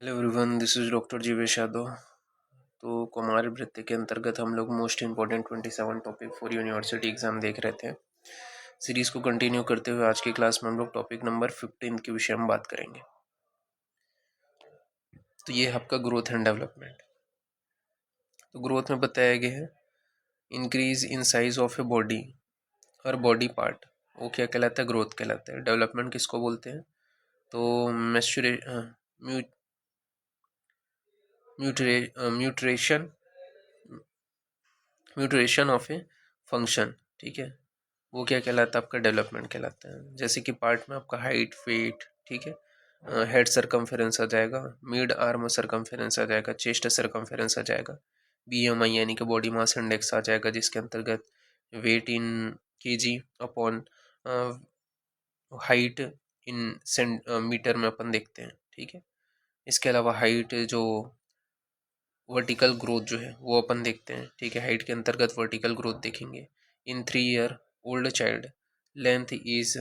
Hello everyone, this is doctor Jeevesh Yadav. तो कुमार वृत्ति के अंतर्गत हम लोग most important 27 topic for university exam देख रहे थे। सीरीज को कंटिन्यू करते हुए आज की क्लास में हम लोग टॉपिक नंबर 15 के विषय में बात करेंगे। तो ये है आपका ग्रोथ एंड डेवलपमेंट। तो ग्रोथ में बताया गया है increase in size of a body और बॉडी पार्ट, वो क्या कहलाता है? ग्रोथ कहलाता है। डेवलपमेंट किसको बोलते हैं? तो म्यूट्रेशन म्यूट्रेशन ऑफ ए फंक्शन, ठीक है, वो क्या कहलाता है? आपका डेवलपमेंट कहलाता है। जैसे कि पार्ट में आपका हाइट, वेट, ठीक है, हेड सरकमफेरेंस आ जाएगा, मिड आर्म सरकमफेरेंस आ जाएगा, चेस्ट सरकमफेरेंस आ जाएगा, बीएमआई यानी कि बॉडी मास इंडेक्स आ जाएगा, जिसके अंतर्गत weight in KG upon height in metre में अपन देखते हैं, ठीक है। इसके अलावा हाइट जो वर्टिकल ग्रोथ जो है वो अपन देखते हैं, ठीक है। हाइट के अंतर्गत वर्टिकल ग्रोथ देखेंगे। In 3 year old child length is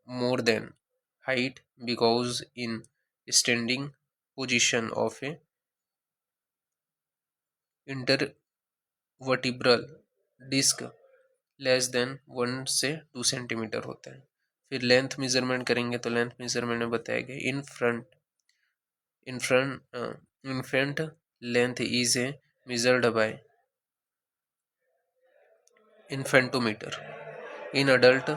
more than height because in standing position of a intervertebral disc less than 1 से 2 सेंटीमीटर होता है। फिर लेंथ मेजरमेंट करेंगे तो लेंथ मेजरमेंट में बताया गया infant length is a measured by infantometer. In adult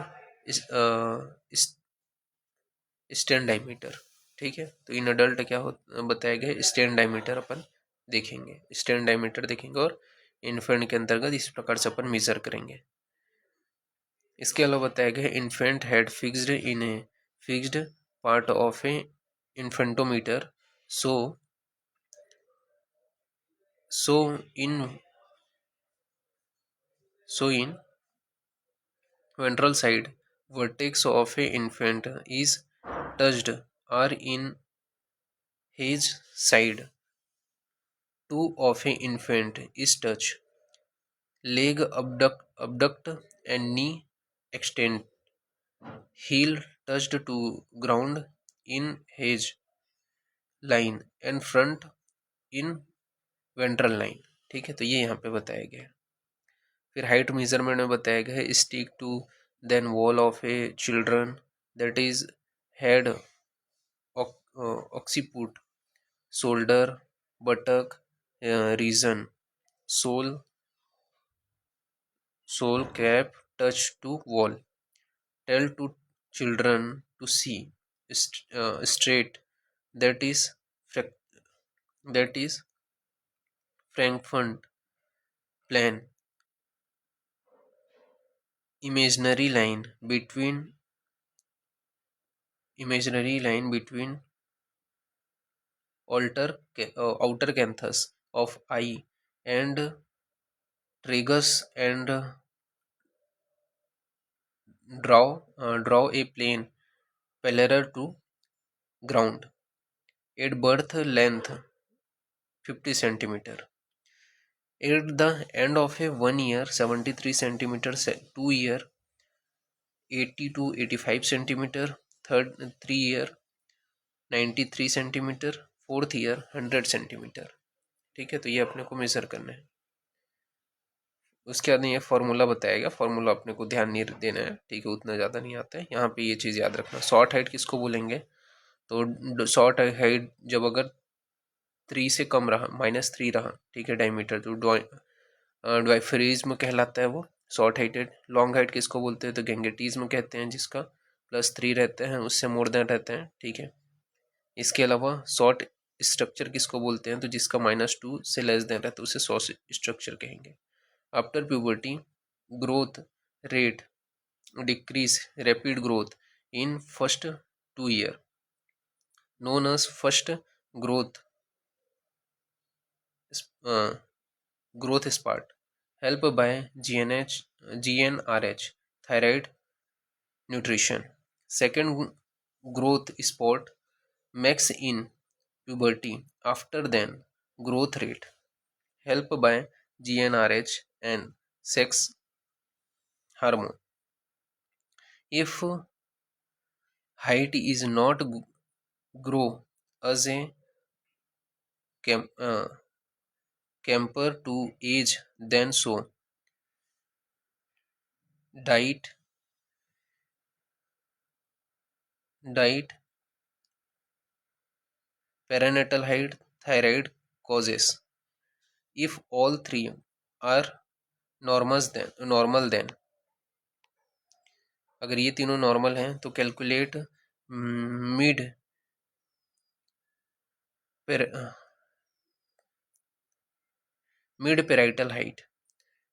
stand diameter, ठीक है। तो इन अडल्ट क्या हो बताया गया? स्टैंड डायमीटर अपन देखेंगे, स्टैंड डायमीटर देखेंगे और इन्फेंट के अंतर्गत इस प्रकार से अपन मेजर करेंगे। इसके अलावा बताया गया infant head fixed in a fixed part of A infantometer so so in so in ventral side vertex of a infant is touched or in his side two of a infant is touched, leg abduct and knee extend, heel touched to ground in his line and front in ventral line, ठीक है। तो ये यहाँ पे बताया गया है। फिर हाइट मेजरमेंट में बताया गया है stick to then wall of a children that is head occiput shoulder buttock region sole cap touch to wall tell to children to see straight that is that is Frankfurt plane imaginary line between outer canthus of eye and tragus and draw a plane parallel to ground at birth length 50 centimeter. At the end of a 1 year 73 centimeters, 2 year 80 to 85 centimeter, third 3 year 93 centimeter, fourth year 100 centimetre, ठीक है। तो ये अपने को major करना है। उसके बाद ये फॉर्मूला बताया गया, फॉर्मूला अपने को ध्यान नहीं देना है, ठीक है, उतना ज़्यादा नहीं आता है। यहाँ पे ये चीज़ याद रखना। शॉर्ट हाइट किसको बोलेंगे? तो शॉर्ट हाइट जब अगर 3 से कम रहा, -3 रहा, ठीक है, डायमीटर, तो ड्वाइफरिज्म कहलाता है वो शॉर्ट हाइटेड। लॉन्ग हाइट किसको बोलते हैं? तो गेंगेटिज्म कहते हैं, जिसका +3 रहते हैं, उससे मोर देन रहते हैं, ठीक है। इसके अलावा शॉर्ट स्ट्रक्चर किसको बोलते हैं? तो जिसका -2 से लेस देन रहता है उसे शॉर्ट स्ट्रक्चर कहेंगे। After puberty growth rate decrease rapid growth in first 2 year known as first growth growth spurt helped by GnRH thyroid nutrition. Second growth spurt max in puberty after then growth rate helped by GnRH and sex hormone. If height is not grow as a camper to age then so diet perinatal height thyroid causes. If all three are normal then अगर ये तीनों normal हैं तो calculate mid mid parietal height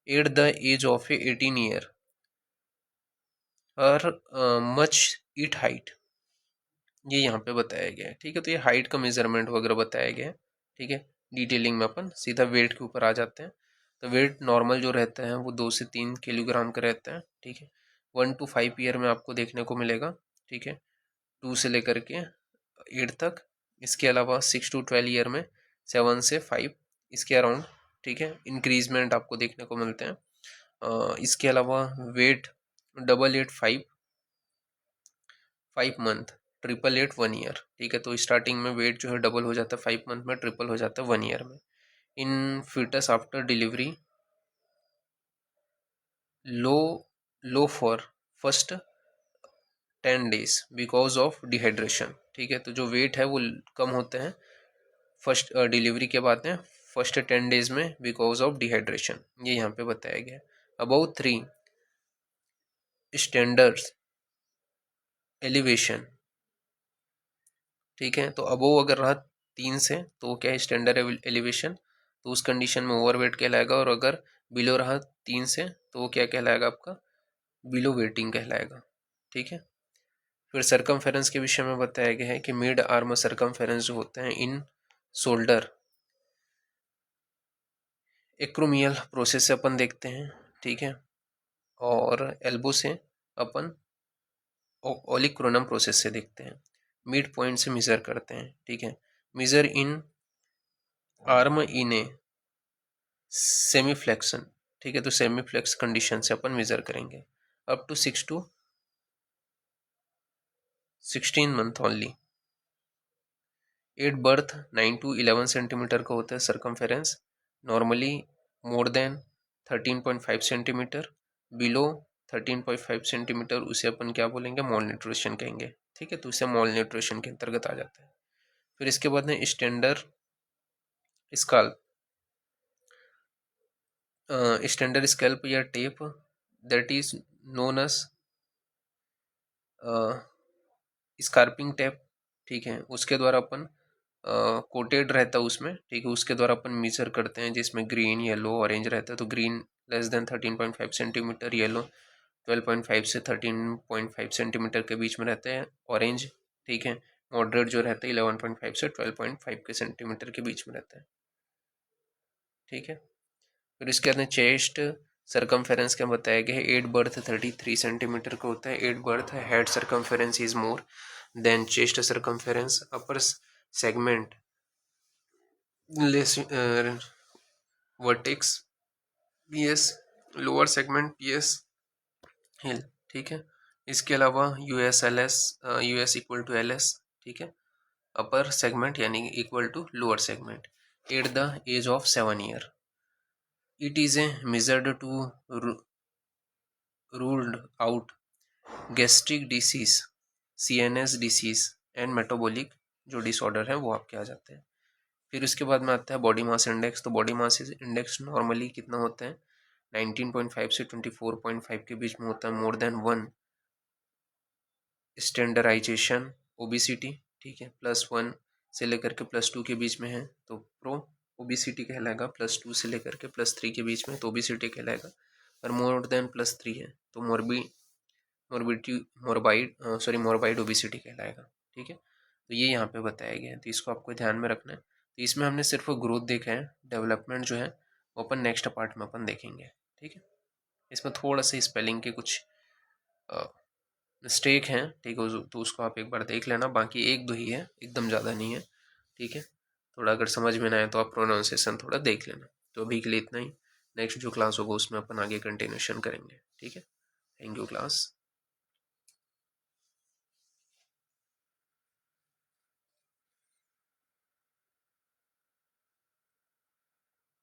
at the age of 18 year और much it height, ये यहाँ पे बताया गया है। ठीक है, तो ये हाइट का मेजरमेंट वगैरह बताया गया है। ठीक है, डिटेलिंग में अपन सीधा वेट के ऊपर आ जाते हैं। तो वेट नॉर्मल जो रहता है वो 2 से 3 किलोग्राम का रहता है। ठीक है, 1 to 5 ईयर में आपको देखने को मिलेगा। ठीक है, 2 से लेकर के 8 तक। इसके अलावा 6 to 12 ईयर में 7 से 5 इसके अराउंड। ठीक है, इंक्रीजमेंट आपको देखने को मिलते हैं। इसके अलावा वेट 885 5 मंथ 888 1 ईयर। ठीक है, तो स्टार्टिंग में वेट जो है डबल हो जाता है 5 मंथ में, ट्रिपल हो जाता है 1 ईयर में। In fetus after delivery low for first 10 days because of dehydration. ठीक है, तो जो वेट है वो कम होते हैं फर्स्ट डिलीवरी के बाद में फर्स्ट 10 days में बिकॉज ऑफ डिहाइड्रेशन, ये यहाँ पे बताया गया है। About 3 standards elevation. ठीक है, तो अबोव अगर रहा 3 से तो क्या है स्टैंडर्ड एलिवेशन, तो उस कंडीशन में ओवरवेट कहलाएगा। और अगर बिलो रहा 3 से तो वो क्या कहलाएगा आपका बिलो वेटिंग कहलाएगा। ठीक है, फिर सरकमफेरेंस के विषय में बताया गया है कि मिड आर्म सरकमफेरेंस जो होते हैं इन शोल्डर एक्रोमियल प्रोसेस से अपन देखते हैं। ठीक है, और एल्बो से अपन ओलिक्रोनम प्रोसेस से देखते हैं। मिड पॉइंट से मेजर करते हैं। ठीक है, measure in arm in a semi flexion. ठीक है, तो सेमी फ्लेक्स कंडीशन से अपन मेजर करेंगे up to 6 to 16 month only. At birth 9 to 11 centimetre का होता है circumference, normally more than 13.5 centimetre, below 13.5 centimetre उसे अपन क्या बोलेंगे मॉल न्यूट्रिशन कहेंगे। ठीक है, तो उसे मॉल न्यूट्रिशन के अंतर्गत आ जाता है। फिर इसके बाद में स्टैंडर्ड स्कैल्प या tape that is known as scarping tape. ठीक है, उसके द्वारा अपन कोटेड रहता है उसमें। ठीक है, उसके द्वारा अपन मेजर करते हैं जिसमें ग्रीन येलो ऑरेंज रहता है। तो green less than 13.5 centimetre, yellow 12.5 से 13.5 सेंटीमीटर के बीच में रहते हैं, ऑरेंज ठीक है मॉडरेट जो रहता है 11.5 से 12.5 के सेंटीमीटर के बीच में रहता है। ठीक है, फिर इसके अंदर चेस्ट सरकमफेरेंस क्या बताया गया है, 8 बर्थ 33 सेंटीमीटर का होता है। 8 birth head circumference is more than chest circumference. Upper segment vertex PS, lower segment PS heel. ठीक है, इसके अलावा यूएस इक्वल टू एलएस। ठीक है, अपर सेगमेंट यानी equal to lower segment at the age of 7 year. It is a measured to ruled out gastric disease, CNS disease and metabolic जो disorder है वो आपके आ जाते हैं। फिर उसके बाद में आता है बॉडी मास इंडेक्स। तो बॉडी मास इंडेक्स नॉर्मली कितना होता है 19.5 से 24.5 के बीच में होता है। More than 1 standardisation obesity. ठीक है, +1 से लेकर के +2 के बीच में है तो प्रो ओबिसिटी कहलाएगा, +2 से लेकर के +3 के बीच में तो ओबिसिटी कहलाएगा। और मोर देन +3 है तो मोरबाइड ओबिसिटी कहलाएगा। ठीक है, तो ये यहाँ पे बताया गया है, तो इसको आपको ध्यान में रखना है। तो इसमें हमने सिर्फ ग्रोथ देखा है, डेवलपमेंट जो है वो अपन नेक्स्ट पार्ट में अपन देखेंगे। ठीक है, इसमें थोड़ा सा स्पेलिंग के कुछ मिस्टेक हैं। ठीक है, तो उसको आप एक बार देख लेना, बाकी एक दो ही है, एकदम ज़्यादा नहीं है। ठीक है, थोड़ा अगर समझ में ना आए तो आप प्रोनाउंसिएशन थोड़ा देख लेना। तो अभी के लिए इतना ही, नेक्स्ट जो क्लास होगा उसमें अपन आगे कंटिन्यूशन करेंगे। ठीक है, थैंक यू क्लास।